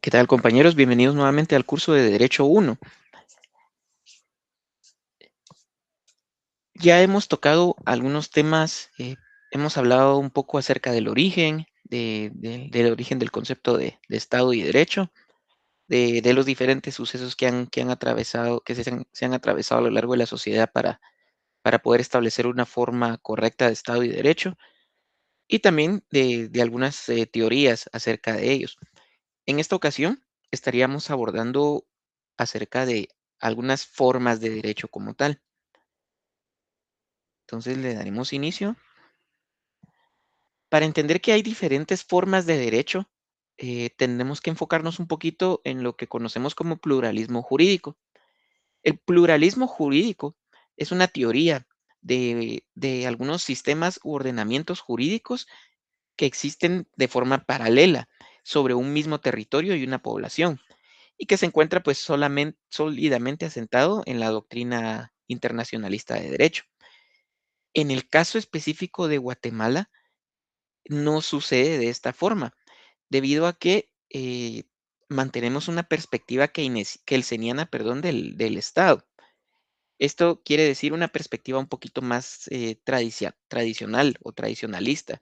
¿Qué tal, compañeros? Bienvenidos nuevamente al curso de Derecho 1. Ya hemos tocado algunos temas, hemos hablado un poco acerca del origen, del origen del concepto de Estado y derecho, de los diferentes sucesos que han atravesado, que se han atravesado a lo largo de la sociedad para poder establecer una forma correcta de Estado y derecho, y también de algunas teorías acerca de ellos. En esta ocasión estaríamos abordando acerca de algunas formas de derecho como tal. Entonces le daremos inicio. Para entender que hay diferentes formas de derecho, tenemos que enfocarnos un poquito en lo que conocemos como pluralismo jurídico. El pluralismo jurídico es una teoría de algunos sistemas u ordenamientos jurídicos que existen de forma paralela sobre un mismo territorio y una población, y que se encuentra pues solamente sólidamente asentado en la doctrina internacionalista de derecho. En el caso específico de Guatemala, no sucede de esta forma, debido a que mantenemos una perspectiva kelseniana, perdón, del Estado. Esto quiere decir una perspectiva un poquito más tradicional o tradicionalista.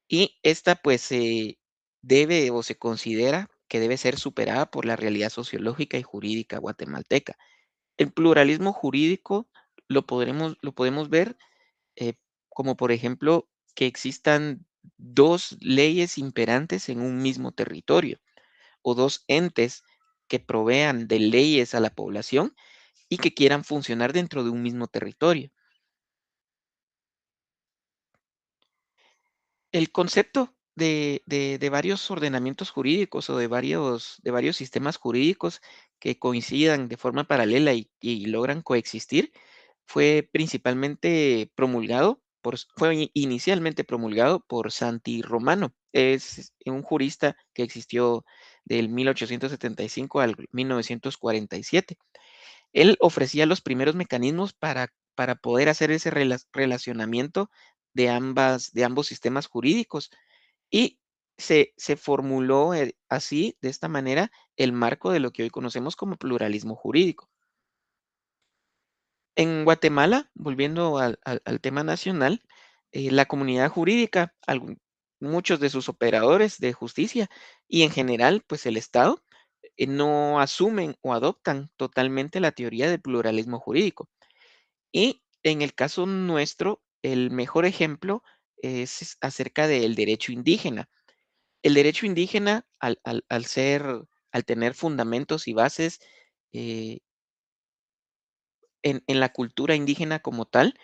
Y esta pues se debe o se considera que debe ser superada por la realidad sociológica y jurídica guatemalteca. El pluralismo jurídico lo podemos ver eh, como por ejemplo que existan dos leyes imperantes en un mismo territorio o dos entes que provean de leyes a la población y que quieran funcionar dentro de un mismo territorio. El concepto de varios ordenamientos jurídicos o de varios sistemas jurídicos que coincidan de forma paralela y logran coexistir fue principalmente promulgado fue inicialmente promulgado por Santi Romano. Es un jurista que existió del 1875 al 1947. Él ofrecía los primeros mecanismos para poder hacer ese relacionamiento de ambos sistemas jurídicos y se formuló así, de esta manera, el marco de lo que hoy conocemos como pluralismo jurídico. En Guatemala, volviendo al tema nacional, la comunidad jurídica, muchos de sus operadores de justicia y en general, pues el Estado, no asumen o adoptan totalmente la teoría del pluralismo jurídico. Y en el caso nuestro, el mejor ejemplo es acerca del derecho indígena. El derecho indígena, al tener fundamentos y bases eh, en la cultura indígena como tal,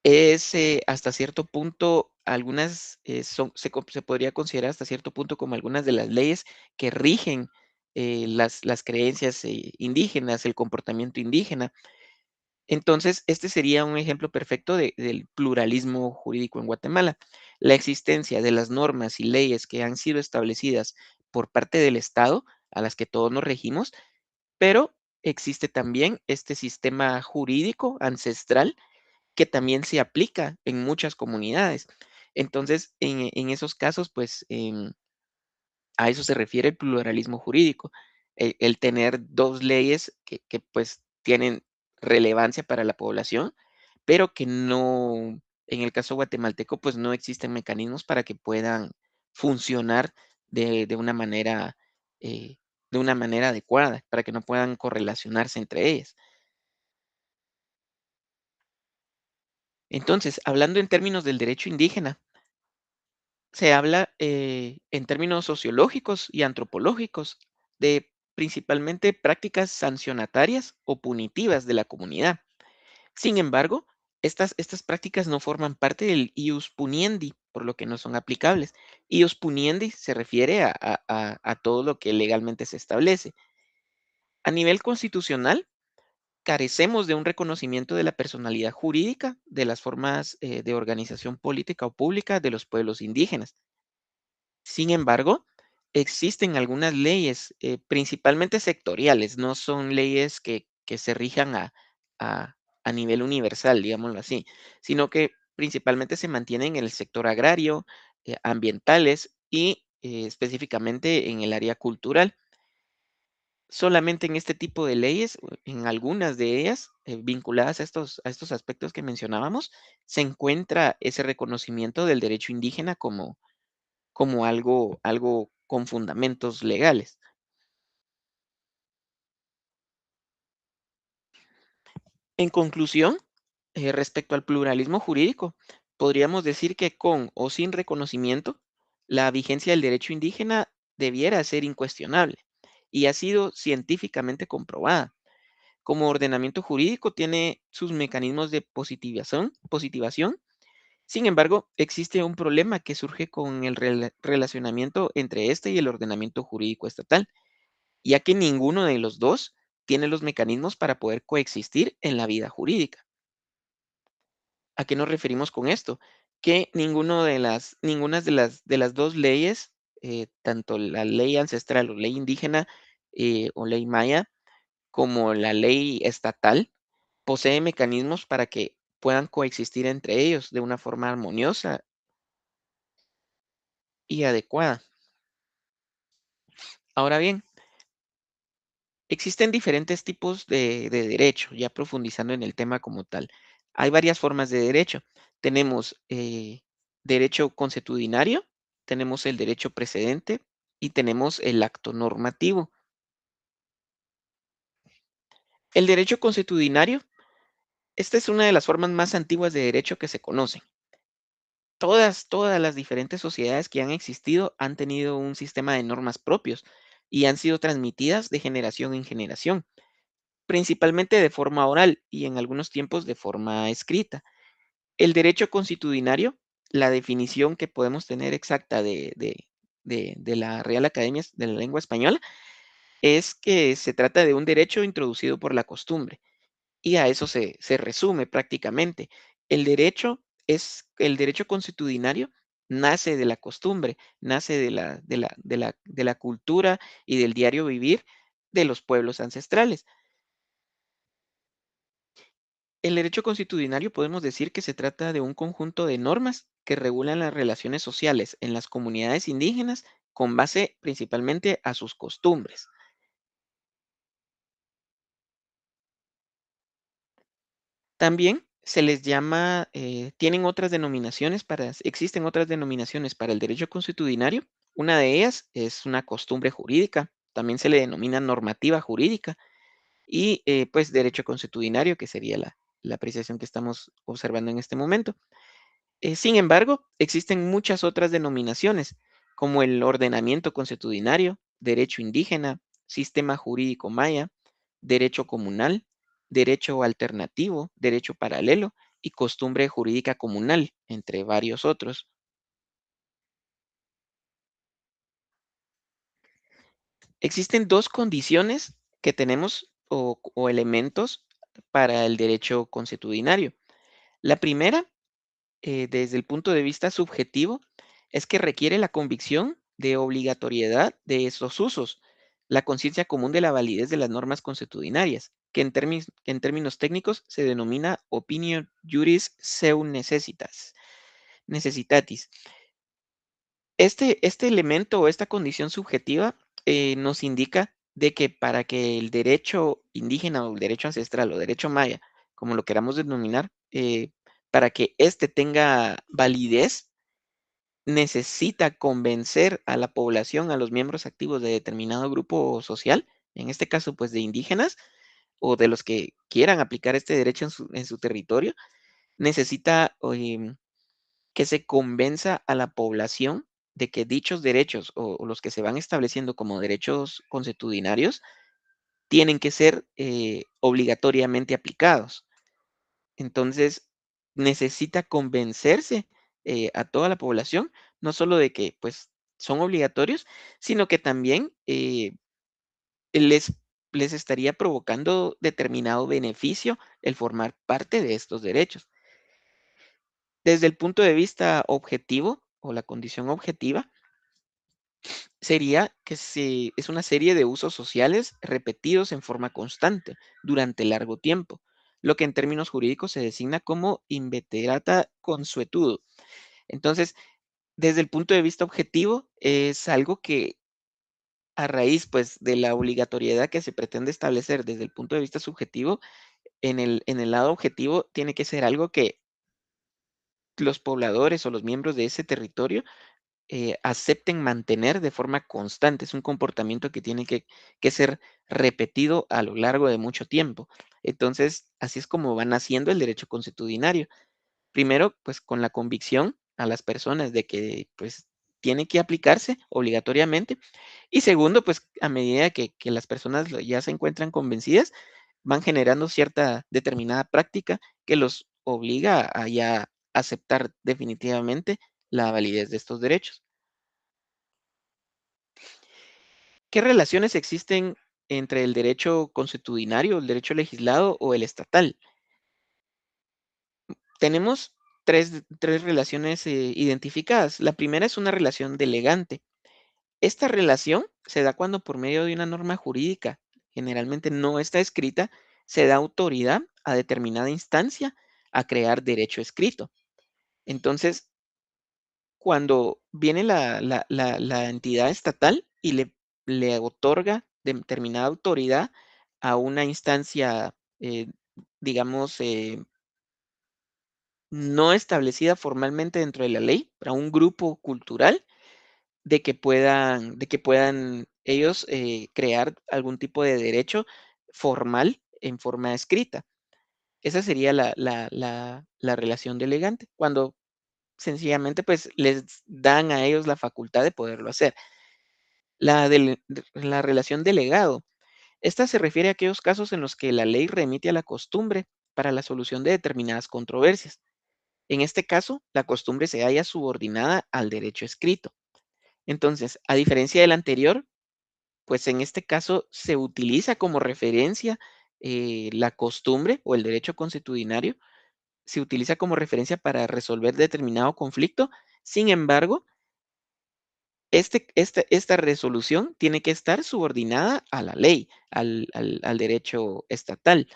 es hasta cierto punto, algunas se podría considerar hasta cierto punto como algunas de las leyes que rigen las creencias indígenas, el comportamiento indígena. Entonces, este sería un ejemplo perfecto del pluralismo jurídico en Guatemala. La existencia de las normas y leyes que han sido establecidas por parte del Estado, a las que todos nos regimos, pero existe también este sistema jurídico ancestral que también se aplica en muchas comunidades. Entonces, en esos casos, pues, a eso se refiere el pluralismo jurídico, el tener 2 leyes que, pues, tienen relevancia para la población, pero que no, en el caso guatemalteco, pues, no existen mecanismos para que puedan funcionar de una manera, eh, de una manera adecuada, para que no puedan correlacionarse entre ellas. Entonces, hablando en términos del derecho indígena, se habla en términos sociológicos y antropológicos de principalmente prácticas sancionatarias o punitivas de la comunidad. Sin embargo, estas prácticas no forman parte del ius puniendi, por lo que no son aplicables. Ius puniendi se refiere a todo lo que legalmente se establece. A nivel constitucional, carecemos de un reconocimiento de la personalidad jurídica de las formas de organización política o pública de los pueblos indígenas. Sin embargo, existen algunas leyes, principalmente sectoriales, no son leyes que se rijan a, a nivel universal, digámoslo así, sino que principalmente se mantienen en el sector agrario, ambientales y específicamente en el área cultural. Solamente en este tipo de leyes, en algunas de ellas, vinculadas a estos aspectos que mencionábamos, se encuentra ese reconocimiento del derecho indígena como, como algo con fundamentos legales. En conclusión, respecto al pluralismo jurídico, podríamos decir que con o sin reconocimiento, la vigencia del derecho indígena debiera ser incuestionable y ha sido científicamente comprobada. Como ordenamiento jurídico tiene sus mecanismos de positivación. Sin embargo, existe un problema que surge con el relacionamiento entre este y el ordenamiento jurídico estatal, ya que ninguno de los dos tiene los mecanismos para poder coexistir en la vida jurídica. ¿A qué nos referimos con esto? Que ninguna de las dos leyes, tanto la ley ancestral o ley indígena o ley maya, como la ley estatal, posee mecanismos para que puedan coexistir entre ellos de una forma armoniosa y adecuada. Ahora bien, existen diferentes tipos de derecho, ya profundizando en el tema como tal. Hay varias formas de derecho. Tenemos derecho consuetudinario, tenemos el derecho precedente y tenemos el acto normativo. El derecho consuetudinario, esta es una de las formas más antiguas de derecho que se conocen. Todas las diferentes sociedades que han existido han tenido un sistema de normas propios y han sido transmitidas de generación en generación, principalmente de forma oral y en algunos tiempos de forma escrita. El derecho consuetudinario, la definición que podemos tener exacta de la Real Academia de la Lengua Española, es que se trata de un derecho introducido por la costumbre. Y a eso se resume prácticamente. El derecho consuetudinario nace de la costumbre, nace de la cultura y del diario vivir de los pueblos ancestrales. El derecho consuetudinario podemos decir que se trata de un conjunto de normas que regulan las relaciones sociales en las comunidades indígenas con base principalmente a sus costumbres. También se les llama, existen otras denominaciones para el derecho consuetudinario. Una de ellas es una costumbre jurídica, también se le denomina normativa jurídica y pues derecho consuetudinario, que sería la apreciación que estamos observando en este momento. Sin embargo, existen muchas otras denominaciones, como el ordenamiento consuetudinario, derecho indígena, sistema jurídico maya, derecho comunal, derecho alternativo, derecho paralelo y costumbre jurídica comunal, entre varios otros. Existen dos condiciones que tenemos o elementos para el derecho consuetudinario. La primera desde el punto de vista subjetivo, es que requiere la convicción de obligatoriedad de esos usos, la conciencia común de la validez de las normas consuetudinarias, que en términos técnicos se denomina opinio juris seu necessitatis. Este elemento o esta condición subjetiva nos indica de que para que el derecho indígena o el derecho ancestral o derecho maya, como lo queramos denominar, para que éste tenga validez, necesita convencer a la población, a los miembros activos de determinado grupo social, en este caso, pues de indígenas o de los que quieran aplicar este derecho en su territorio, necesita que se convenza a la población de que dichos derechos o los que se van estableciendo como derechos consuetudinarios tienen que ser obligatoriamente aplicados. Entonces, necesita convencerse a toda la población, no solo de que pues son obligatorios, sino que también les, les estaría provocando determinado beneficio el formar parte de estos derechos. Desde el punto de vista objetivo o la condición objetiva, sería que es una serie de usos sociales repetidos en forma constante durante largo tiempo, lo que en términos jurídicos se designa como inveterata consuetudo. Entonces, Desde el punto de vista objetivo, es algo que a raíz, pues, de la obligatoriedad que se pretende establecer desde el punto de vista subjetivo, en el lado objetivo tiene que ser algo que los pobladores o los miembros de ese territorio acepten mantener de forma constante. Es un comportamiento que tiene que ser repetido a lo largo de mucho tiempo. Entonces, así es como va naciendo el derecho consuetudinario. Primero, pues con la convicción a las personas de que pues tiene que aplicarse obligatoriamente. Y segundo, pues a medida que las personas ya se encuentran convencidas, van generando cierta determinada práctica que los obliga a ya aceptar definitivamente la validez de estos derechos. ¿Qué relaciones existen entre el derecho consuetudinario, el derecho legislado o el estatal? Tenemos tres relaciones identificadas. La primera es una relación delegante. Esta relación se da cuando por medio de una norma jurídica, generalmente no está escrita, se da autoridad a determinada instancia a crear derecho escrito. Entonces, cuando viene la entidad estatal y le otorga determinada autoridad a una instancia, digamos, no establecida formalmente dentro de la ley, para un grupo cultural, de que puedan ellos crear algún tipo de derecho formal en forma escrita. Esa sería la relación delegante, cuando sencillamente pues les dan a ellos la facultad de poderlo hacer. La relación delegado. Esta se refiere a aquellos casos en los que la ley remite a la costumbre para la solución de determinadas controversias. En este caso, la costumbre se halla subordinada al derecho escrito. Entonces, a diferencia del anterior, pues en este caso se utiliza como referencia la costumbre o el derecho consuetudinario, se utiliza como referencia para resolver determinado conflicto. Sin embargo, esta resolución tiene que estar subordinada a la ley, al derecho estatal.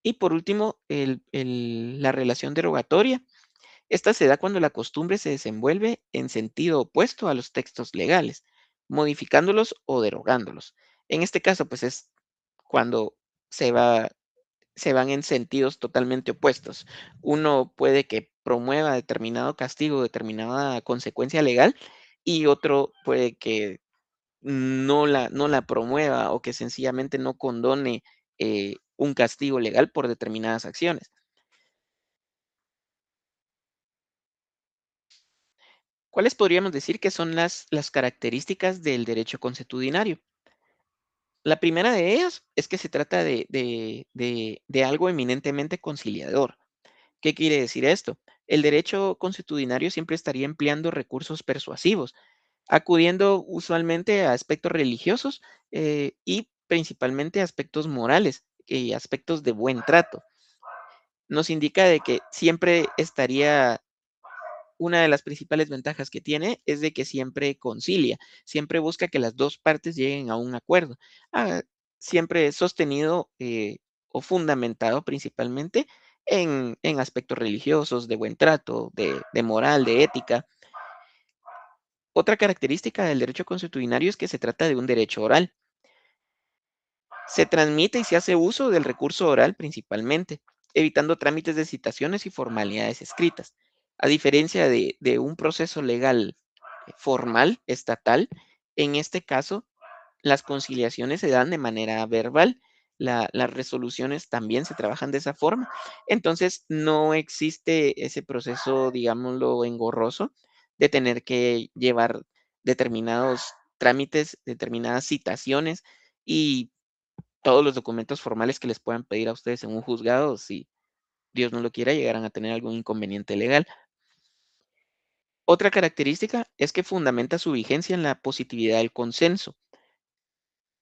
Y por último, la relación derogatoria. Esta se da cuando la costumbre se desenvuelve en sentido opuesto a los textos legales, modificándolos o derogándolos. En este caso, pues es cuando se va, se van en sentidos totalmente opuestos. Uno puede que promueva determinado castigo, determinada consecuencia legal, y otro puede que no la promueva o que sencillamente no condone un castigo legal por determinadas acciones. ¿Cuáles podríamos decir que son las características del derecho consuetudinario? La primera de ellas es que se trata de algo eminentemente conciliador. ¿Qué quiere decir esto? El derecho consuetudinario siempre estaría empleando recursos persuasivos, acudiendo usualmente a aspectos religiosos y principalmente a aspectos morales y aspectos de buen trato. Nos indica de que siempre estaría. Una de las principales ventajas que tiene es de que siempre concilia, siempre busca que las 2 partes lleguen a un acuerdo. Ah, siempre es sostenido, o fundamentado principalmente en aspectos religiosos, de buen trato, de moral, de ética. Otra característica del derecho consuetudinario es que se trata de un derecho oral. Se transmite y se hace uso del recurso oral principalmente, evitando trámites de citaciones y formalidades escritas. A diferencia de un proceso legal formal, estatal, en este caso, las conciliaciones se dan de manera verbal. Las resoluciones también se trabajan de esa forma. Entonces, no existe ese proceso, digámoslo, engorroso de tener que llevar determinados trámites, determinadas citaciones y todos los documentos formales que les puedan pedir a ustedes en un juzgado, si Dios no lo quiera, llegarán a tener algún inconveniente legal. Otra característica es que fundamenta su vigencia en la positividad del consenso.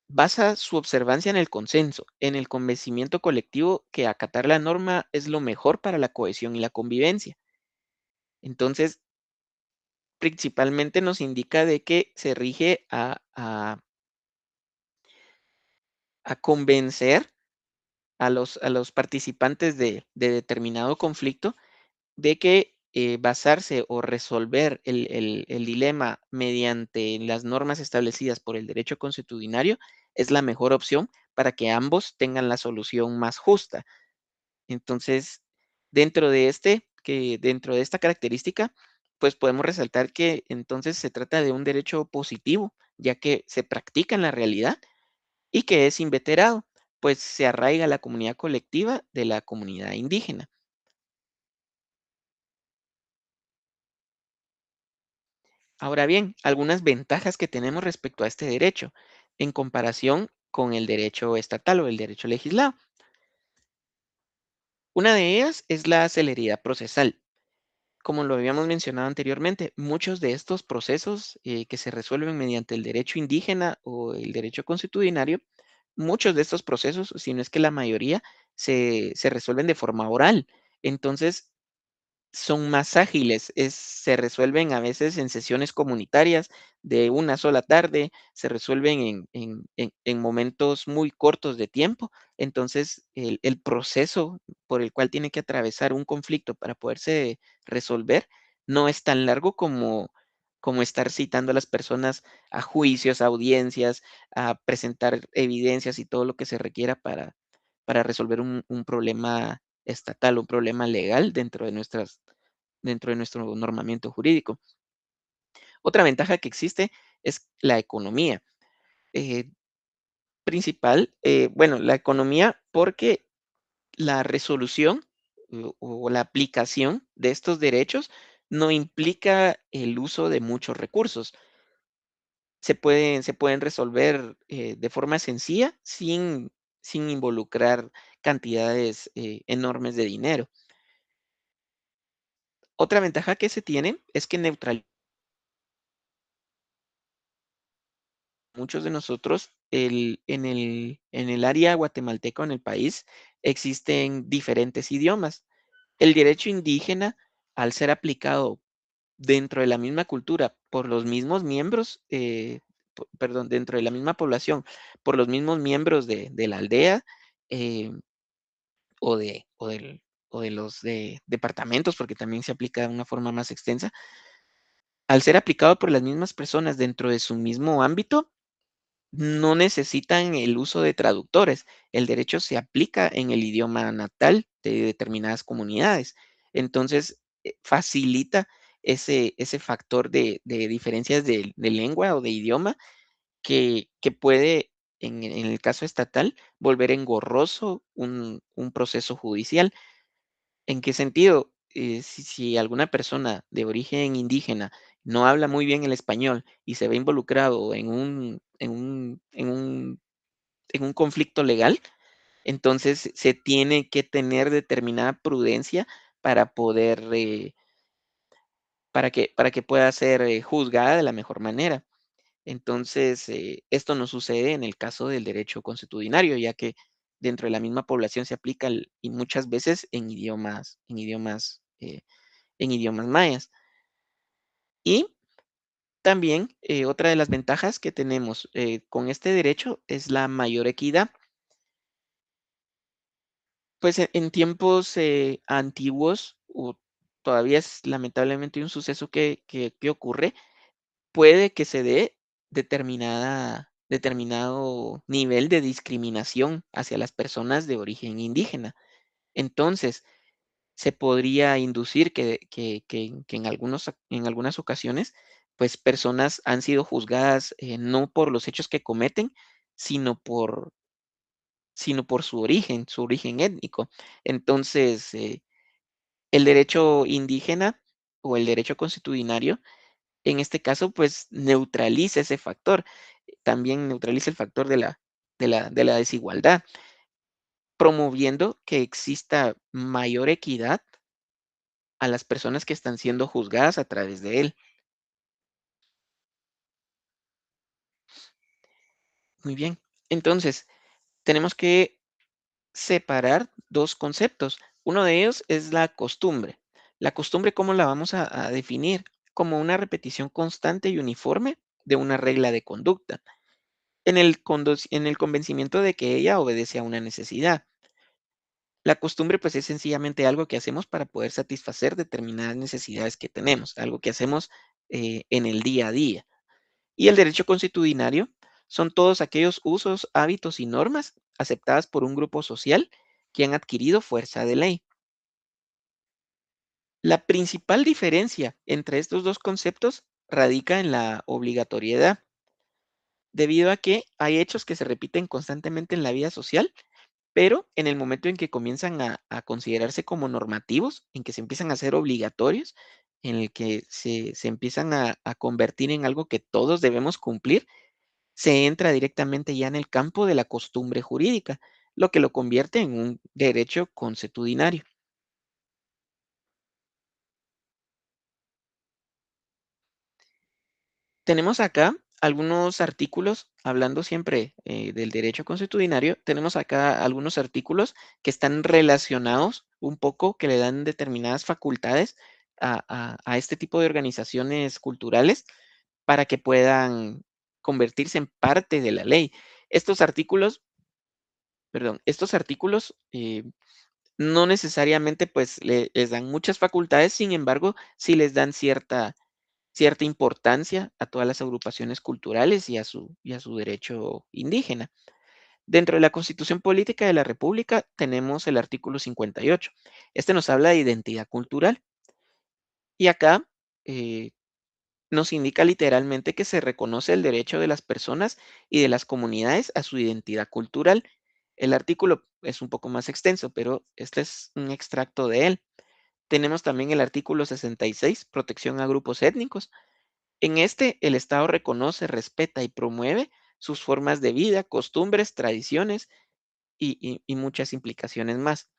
Basa su observancia en el consenso, en el convencimiento colectivo que acatar la norma es lo mejor para la cohesión y la convivencia. Entonces, principalmente nos indica de que se rige a convencer a los participantes de determinado conflicto de que basarse o resolver el dilema mediante las normas establecidas por el derecho consuetudinario es la mejor opción para que ambos tengan la solución más justa. Entonces, dentro de esta característica, pues podemos resaltar que entonces se trata de un derecho positivo, ya que se practica en la realidad y que es inveterado, pues se arraiga a la comunidad colectiva de la comunidad indígena. Ahora bien, algunas ventajas que tenemos respecto a este derecho en comparación con el derecho estatal o el derecho legislado. Una de ellas es la celeridad procesal. Como lo habíamos mencionado anteriormente, muchos de estos procesos que se resuelven mediante el derecho indígena o el derecho consuetudinario, muchos de estos procesos, si no es que la mayoría, se resuelven de forma oral. Entonces, son más ágiles, se resuelven a veces en sesiones comunitarias de una sola tarde, se resuelven en momentos muy cortos de tiempo. Entonces, el proceso por el cual tiene que atravesar un conflicto para poderse resolver no es tan largo como estar citando a las personas a juicios, a audiencias, a presentar evidencias y todo lo que se requiera para resolver un problema estatal, un problema legal dentro de nuestro normamiento jurídico. Otra ventaja que existe es la economía, eh, bueno, la economía porque la resolución o la aplicación de estos derechos no implica el uso de muchos recursos. Se pueden resolver de forma sencilla sin involucrar cantidades enormes de dinero. Otra ventaja que se tiene es que neutraliza muchos de nosotros en el área guatemalteca o en el país existen diferentes idiomas. El derecho indígena, al ser aplicado dentro de la misma cultura por los mismos miembros, perdón, dentro de la misma población, por los mismos miembros de la aldea eh, o, de, o, del- o de los departamentos, porque también se aplica de una forma más extensa, al ser aplicado por las mismas personas dentro de su mismo ámbito, no necesitan el uso de traductores. El derecho se aplica en el idioma natal de determinadas comunidades. Entonces, facilita ese factor de diferencias de lengua o de idioma que puede, en el caso estatal, volver engorroso un proceso judicial. ¿En qué sentido? Si alguna persona de origen indígena no habla muy bien el español y se ve involucrado en un conflicto legal, entonces se tiene que tener determinada prudencia para poder, para que pueda ser juzgada de la mejor manera. Entonces, esto no sucede en el caso del derecho consuetudinario, ya que dentro de la misma población se aplica y muchas veces en idiomas mayas. Y también otra de las ventajas que tenemos con este derecho es la mayor equidad. Pues en tiempos antiguos, o todavía es lamentablemente un suceso que ocurre, puede que se dé determinado nivel de discriminación hacia las personas de origen indígena. Entonces, se podría inducir que en algunas ocasiones, pues personas han sido juzgadas no por los hechos que cometen, sino por su origen étnico. Entonces, el derecho indígena o el derecho consuetudinario, en este caso, pues neutraliza ese factor. También neutraliza el factor de la desigualdad, promoviendo que exista mayor equidad a las personas que están siendo juzgadas a través de él. Muy bien. Entonces, tenemos que separar dos conceptos. Uno de ellos es la costumbre. La costumbre, ¿cómo la vamos a definir? Como una repetición constante y uniforme de una regla de conducta, en el convencimiento de que ella obedece a una necesidad. La costumbre, pues, es sencillamente algo que hacemos para poder satisfacer determinadas necesidades que tenemos, algo que hacemos, en el día a día. Y el derecho consuetudinario son todos aquellos usos, hábitos y normas aceptadas por un grupo social que han adquirido fuerza de ley. La principal diferencia entre estos dos conceptos radica en la obligatoriedad, debido a que hay hechos que se repiten constantemente en la vida social, pero en el momento en que comienzan a considerarse como normativos, en que se empiezan a ser obligatorios, en el que se empiezan a convertir en algo que todos debemos cumplir, se entra directamente ya en el campo de la costumbre jurídica, lo que lo convierte en un derecho consuetudinario. Tenemos acá algunos artículos, hablando siempre del derecho consuetudinario, tenemos acá algunos artículos que están relacionados un poco, que le dan determinadas facultades a este tipo de organizaciones culturales para que puedan convertirse en parte de la ley. Estos artículos, perdón, estos artículos no necesariamente pues les dan muchas facultades, sin embargo, sí les dan cierta importancia a todas las agrupaciones culturales y a su derecho indígena. Dentro de la Constitución Política de la República tenemos el artículo 58. Este nos habla de identidad cultural y acá eh, nos indica literalmente que se reconoce el derecho de las personas y de las comunidades a su identidad cultural. El artículo es un poco más extenso, pero este es un extracto de él. Tenemos también el artículo 66, protección a grupos étnicos. En este, el Estado reconoce, respeta y promueve sus formas de vida, costumbres, tradiciones y muchas implicaciones más.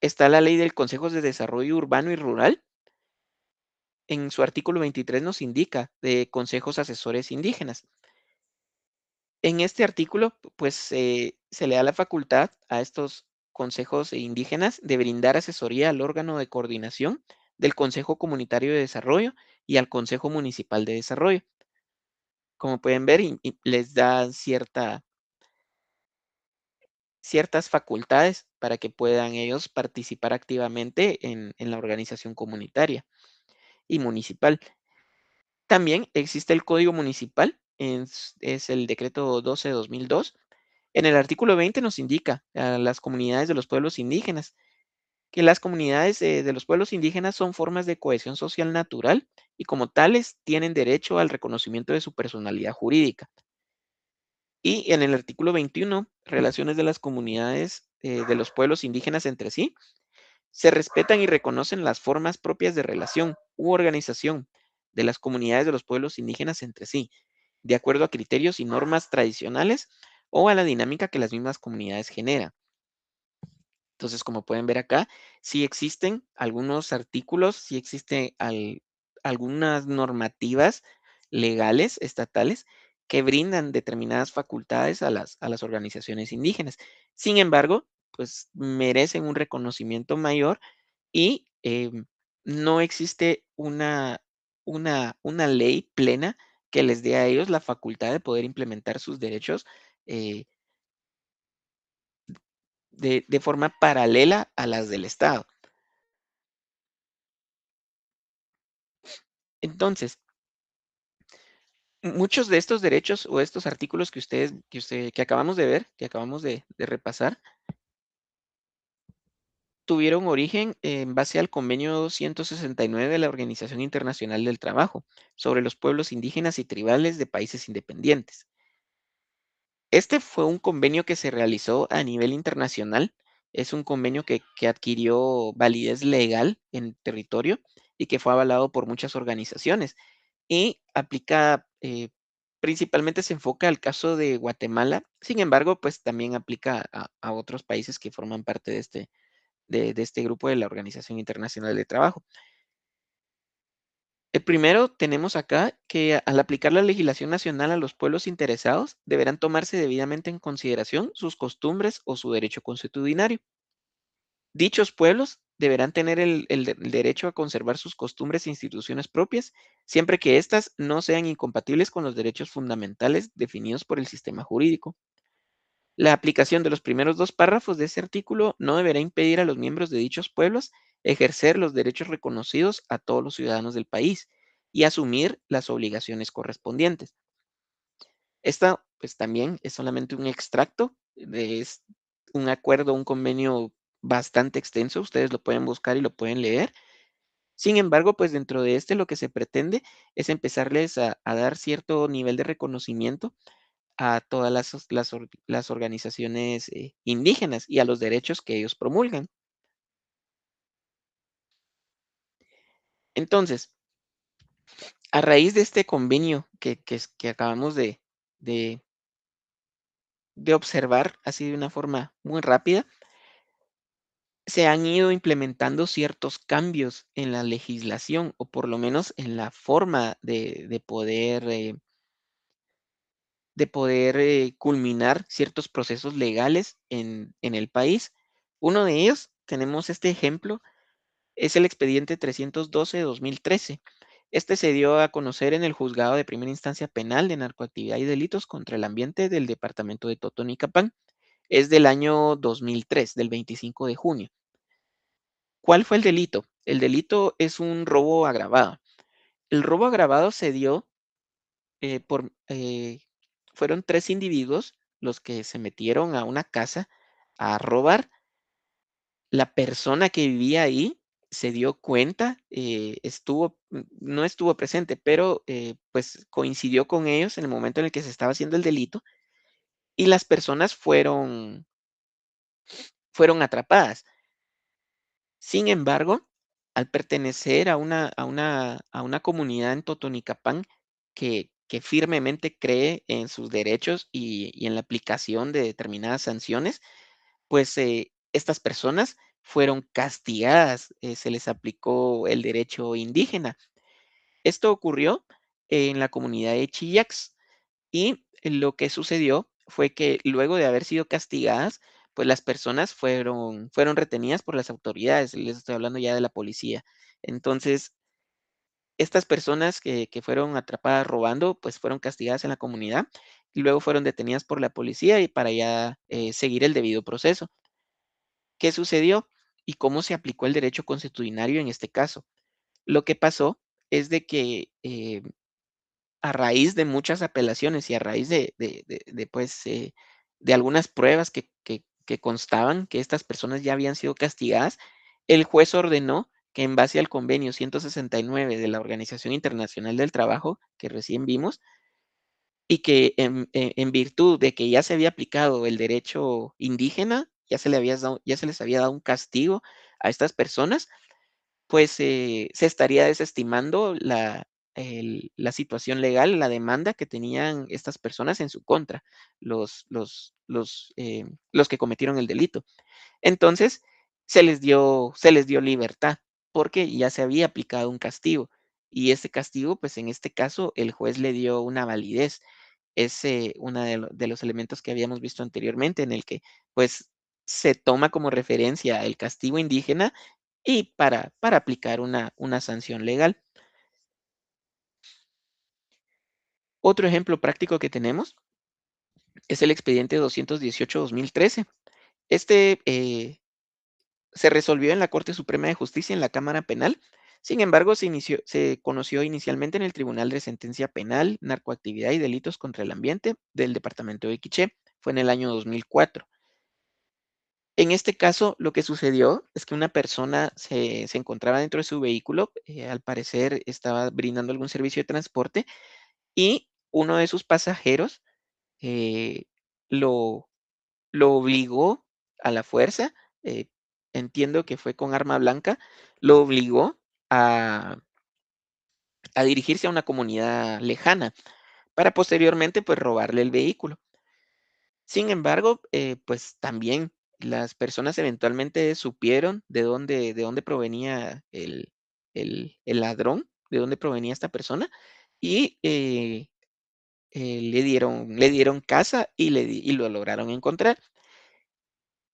Está la ley del Consejo de Desarrollo Urbano y Rural. En su artículo 23 nos indica de consejos asesores indígenas. En este artículo, pues se le da la facultad a estos consejos indígenas de brindar asesoría al órgano de coordinación del Consejo Comunitario de Desarrollo y al Consejo Municipal de Desarrollo. Como pueden ver, y les da ciertas facultades para que puedan ellos participar activamente en la organización comunitaria y municipal. También existe el Código Municipal, es el decreto 12/2002. En el artículo 20 nos indica a las comunidades de los pueblos indígenas que las comunidades de los pueblos indígenas son formas de cohesión social natural y como tales tienen derecho al reconocimiento de su personalidad jurídica. Y en el artículo 21, relaciones de las comunidades de los pueblos indígenas entre sí, se respetan y reconocen las formas propias de relación u organización de las comunidades de los pueblos indígenas entre sí, de acuerdo a criterios y normas tradicionales o a la dinámica que las mismas comunidades generan. Entonces, como pueden ver acá, sí existen algunos artículos, sí existen algunas normativas legales estatales que brindan determinadas facultades a las organizaciones indígenas. Sin embargo, pues merecen un reconocimiento mayor y no existe una ley plena que les dé a ellos la facultad de poder implementar sus derechos eh, de forma paralela a las del Estado. Entonces, muchos de estos derechos o estos artículos que acabamos de ver, que acabamos de repasar, tuvieron origen en base al convenio 169 de la Organización Internacional del Trabajo sobre los pueblos indígenas y tribales de países independientes. Este fue un convenio que se realizó a nivel internacional. Es un convenio que adquirió validez legal en el territorio y que fue avalado por muchas organizaciones. Y aplica, principalmente se enfoca al caso de Guatemala. Sin embargo, pues también aplica a otros países que forman parte de este grupo de la Organización Internacional de Trabajo. El primero tenemos acá que al aplicar la legislación nacional a los pueblos interesados, deberán tomarse debidamente en consideración sus costumbres o su derecho consuetudinario. Dichos pueblos deberán tener el derecho a conservar sus costumbres e instituciones propias, siempre que éstas no sean incompatibles con los derechos fundamentales definidos por el sistema jurídico. La aplicación de los primeros 2 párrafos de ese artículo no deberá impedir a los miembros de dichos pueblos ejercer los derechos reconocidos a todos los ciudadanos del país y asumir las obligaciones correspondientes. Esta, pues, también es solamente un extracto, es un acuerdo, un convenio bastante extenso, ustedes lo pueden buscar y lo pueden leer. Sin embargo, pues, dentro de este lo que se pretende es empezarles a dar cierto nivel de reconocimiento a todas las organizaciones, indígenas y a los derechos que ellos promulgan. Entonces, a raíz de este convenio que acabamos de de observar así de una forma muy rápida, se han ido implementando ciertos cambios en la legislación, o por lo menos en la forma de poder culminar ciertos procesos legales en el país. Uno de ellos, tenemos este ejemplo, es el expediente 312/2013. Este se dio a conocer en el Juzgado de Primera Instancia Penal de Narcoactividad y Delitos contra el Ambiente del Departamento de Totonicapán. Es del año 2003, del 25 de junio. ¿Cuál fue el delito? El delito es un robo agravado. El robo agravado se dio fueron 3 individuos los que se metieron a una casa a robar. La persona que vivía ahí se dio cuenta, no estuvo presente, pero, pues, coincidió con ellos en el momento en el que se estaba haciendo el delito, y las personas fueron atrapadas. Sin embargo, al pertenecer a una comunidad en Totonicapán que firmemente cree en sus derechos y en la aplicación de determinadas sanciones, pues, estas personas fueron castigadas, se les aplicó el derecho indígena. Esto ocurrió en la comunidad de Chillax, y lo que sucedió fue que luego de haber sido castigadas, pues las personas fueron retenidas por las autoridades, les estoy hablando ya de la policía. Entonces, estas personas que fueron atrapadas robando, pues fueron castigadas en la comunidad y luego fueron detenidas por la policía y para ya, seguir el debido proceso. ¿Qué sucedió y cómo se aplicó el derecho consuetudinario en este caso? Lo que pasó es de que, a raíz de muchas apelaciones y a raíz pues, de algunas pruebas que constaban que estas personas ya habían sido castigadas, el juez ordenó que en base al convenio 169 de la Organización Internacional del Trabajo, que recién vimos, y que en virtud de que ya se había aplicado el derecho indígena, ya se les había dado un castigo a estas personas, pues, se estaría desestimando la situación legal, la demanda que tenían estas personas en su contra, los que cometieron el delito. Entonces, se les dio libertad, porque ya se había aplicado un castigo, y ese castigo, pues, en este caso, el juez le dio una validez. Es, una de los elementos que habíamos visto anteriormente, en el que, pues, se toma como referencia el castigo indígena y para aplicar una sanción legal. Otro ejemplo práctico que tenemos es el expediente 218/2013. Este, se resolvió en la Corte Suprema de Justicia en la Cámara Penal. Sin embargo, se conoció inicialmente en el Tribunal de Sentencia Penal, Narcoactividad y Delitos contra el Ambiente del departamento de Quiché. Fue en el año 2004. En este caso, lo que sucedió es que una persona se encontraba dentro de su vehículo, al parecer estaba brindando algún servicio de transporte y uno de sus pasajeros, eh, lo lo obligó a la fuerza, eh, entiendo que fue con arma blanca, lo obligó a dirigirse a una comunidad lejana para posteriormente, pues, robarle el vehículo. Sin embargo, pues, también las personas eventualmente supieron de dónde provenía el ladrón, de dónde provenía esta persona, y, le dieron caza y lo lograron encontrar.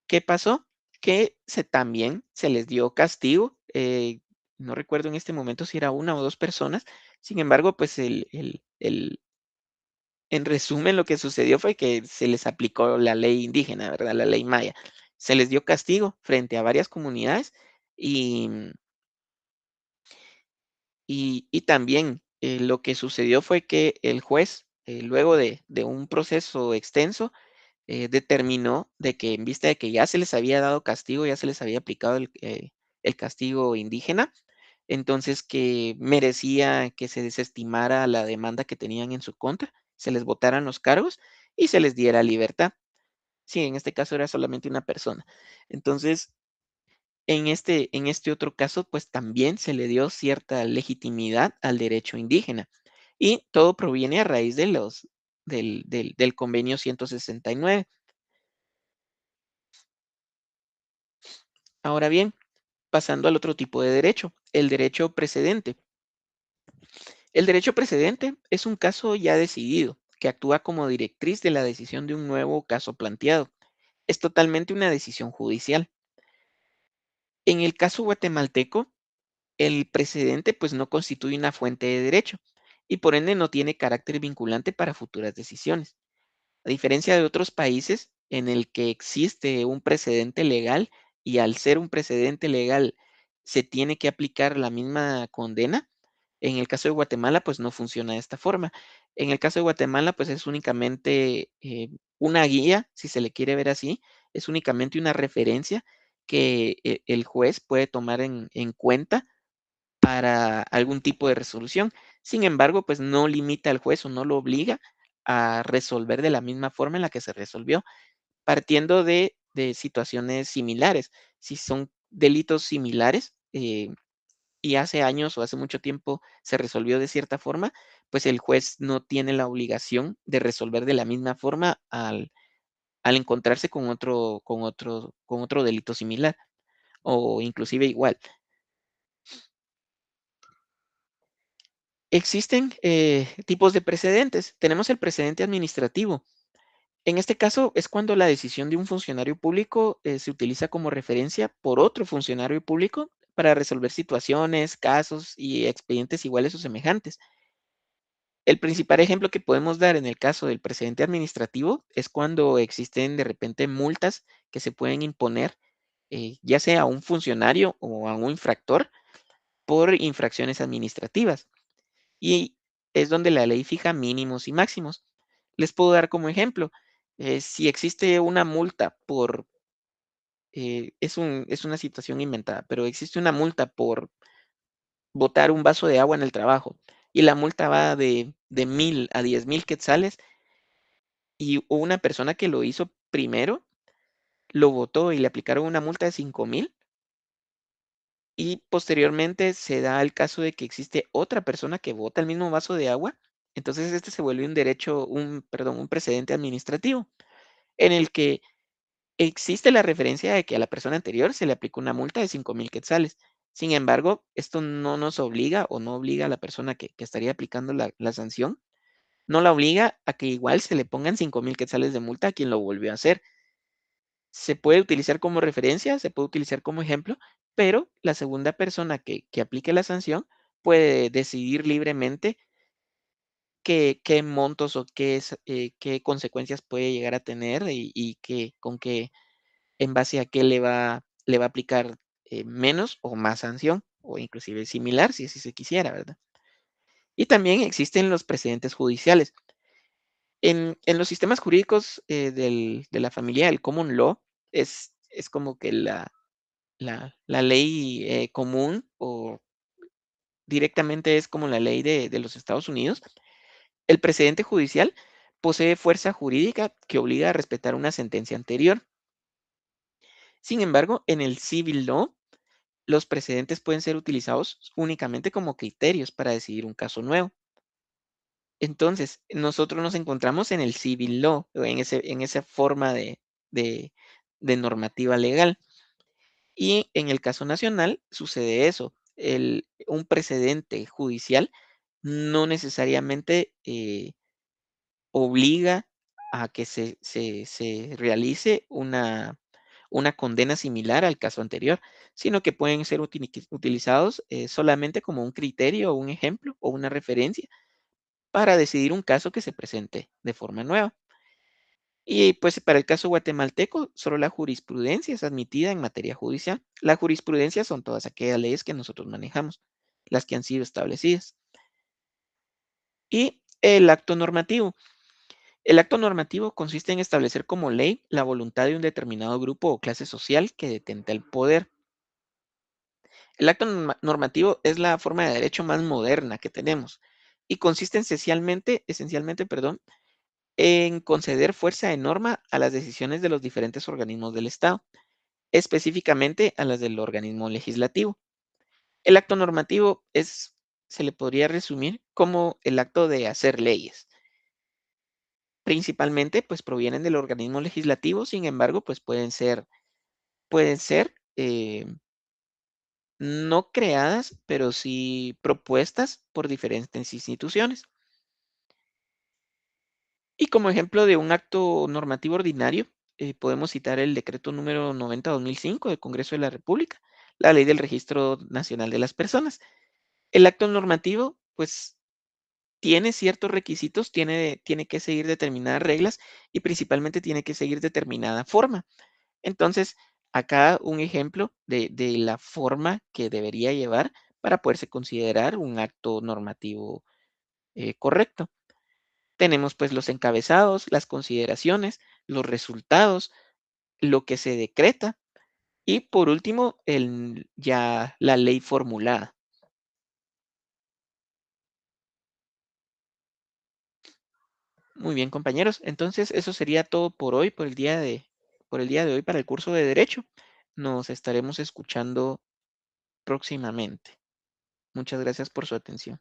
¿Qué pasó? Que también se les dio castigo, no recuerdo en este momento si era una o 2 personas. Sin embargo, pues, En resumen, lo que sucedió fue que se les aplicó la ley indígena, ¿verdad? La ley maya. Se les dio castigo frente a varias comunidades y, y también lo que sucedió fue que el juez, luego de un proceso extenso, determinó de que en vista de que ya se les había dado castigo, ya se les había aplicado el castigo indígena, entonces que merecía que se desestimara la demanda que tenían en su contra, se les votaran los cargos y se les diera libertad. Sí, en este caso era solamente una persona. Entonces, en este otro caso, pues también se le dio cierta legitimidad al derecho indígena. Y todo proviene a raíz del convenio 169. Ahora bien, pasando al otro tipo de derecho, el derecho precedente. El derecho precedente es un caso ya decidido, que actúa como directriz de la decisión de un nuevo caso planteado. Es totalmente una decisión judicial. En el caso guatemalteco, el precedente pues no constituye una fuente de derecho y por ende no tiene carácter vinculante para futuras decisiones. A diferencia de otros países en el que existe un precedente legal y al ser un precedente legal se tiene que aplicar la misma condena, en el caso de Guatemala pues no funciona de esta forma. En el caso de Guatemala pues es únicamente una guía, si se le quiere ver así, es únicamente una referencia que el juez puede tomar en cuenta para algún tipo de resolución. Sin embargo, pues no limita al juez o no lo obliga a resolver de la misma forma en la que se resolvió, partiendo de situaciones similares. Si son delitos similares y hace años o hace mucho tiempo se resolvió de cierta forma, pues el juez no tiene la obligación de resolver de la misma forma al encontrarse con otro delito similar o inclusive igual. Existen tipos de precedentes. Tenemos el precedente administrativo. En este caso es cuando la decisión de un funcionario público se utiliza como referencia por otro funcionario público para resolver situaciones, casos y expedientes iguales o semejantes. El principal ejemplo que podemos dar en el caso del precedente administrativo es cuando existen de repente multas que se pueden imponer, ya sea a un funcionario o a un infractor por infracciones administrativas. Y es donde la ley fija mínimos y máximos. Les puedo dar como ejemplo, si existe una multa es una situación inventada, pero existe una multa por botar un vaso de agua en el trabajo y la multa va de 1,000 a 10,000 quetzales y hubo una persona que lo hizo primero, lo botó y le aplicaron una multa de 5,000 y posteriormente se da el caso de que existe otra persona que bota el mismo vaso de agua, entonces este se vuelve un precedente administrativo en el que existe la referencia de que a la persona anterior se le aplicó una multa de 5,000 quetzales. Sin embargo, esto no nos obliga o no obliga a la persona que estaría aplicando la sanción, no la obliga a que igual se le pongan 5,000 quetzales de multa a quien lo volvió a hacer. Se puede utilizar como referencia, se puede utilizar como ejemplo, pero la segunda persona que aplique la sanción puede decidir libremente qué montos o qué consecuencias puede llegar a tener y con qué, en base a qué le va a aplicar menos o más sanción o inclusive similar si así se quisiera, ¿verdad? Y también existen los precedentes judiciales. En los sistemas jurídicos de la familia del common law es como que la ley común o directamente es como la ley de los Estados Unidos. El precedente judicial posee fuerza jurídica que obliga a respetar una sentencia anterior. Sin embargo, en el civil law, los precedentes pueden ser utilizados únicamente como criterios para decidir un caso nuevo. Entonces, nosotros nos encontramos en el civil law, o en esa forma de, de normativa legal. Y en el caso nacional sucede eso. Un precedente judicial no necesariamente obliga a que se realice una condena similar al caso anterior, sino que pueden ser utilizados solamente como un criterio o un ejemplo o una referencia para decidir un caso que se presente de forma nueva. Y pues para el caso guatemalteco, solo la jurisprudencia es admitida en materia judicial. La jurisprudencia son todas aquellas leyes que nosotros manejamos, las que han sido establecidas. Y el acto normativo. El acto normativo consiste en establecer como ley la voluntad de un determinado grupo o clase social que detenta el poder. El acto normativo es la forma de derecho más moderna que tenemos y consiste esencialmente, perdón, en conceder fuerza de norma a las decisiones de los diferentes organismos del Estado, específicamente a las del organismo legislativo. El acto normativo se le podría resumir como el acto de hacer leyes. Principalmente, pues provienen del organismo legislativo, sin embargo, pues pueden ser no creadas, pero sí propuestas por diferentes instituciones. Y como ejemplo de un acto normativo ordinario, podemos citar el decreto número 90/2005 del Congreso de la República, la Ley del Registro Nacional de las Personas. El acto normativo, pues, tiene ciertos requisitos, tiene que seguir determinadas reglas y principalmente tiene que seguir determinada forma. Entonces, acá un ejemplo de la forma que debería llevar para poderse considerar un acto normativo correcto. Tenemos pues los encabezados, las consideraciones, los resultados, lo que se decreta y por último ya la ley formulada. Muy bien, compañeros. Entonces, eso sería todo por hoy, por el día de hoy para el curso de Derecho. Nos estaremos escuchando próximamente. Muchas gracias por su atención.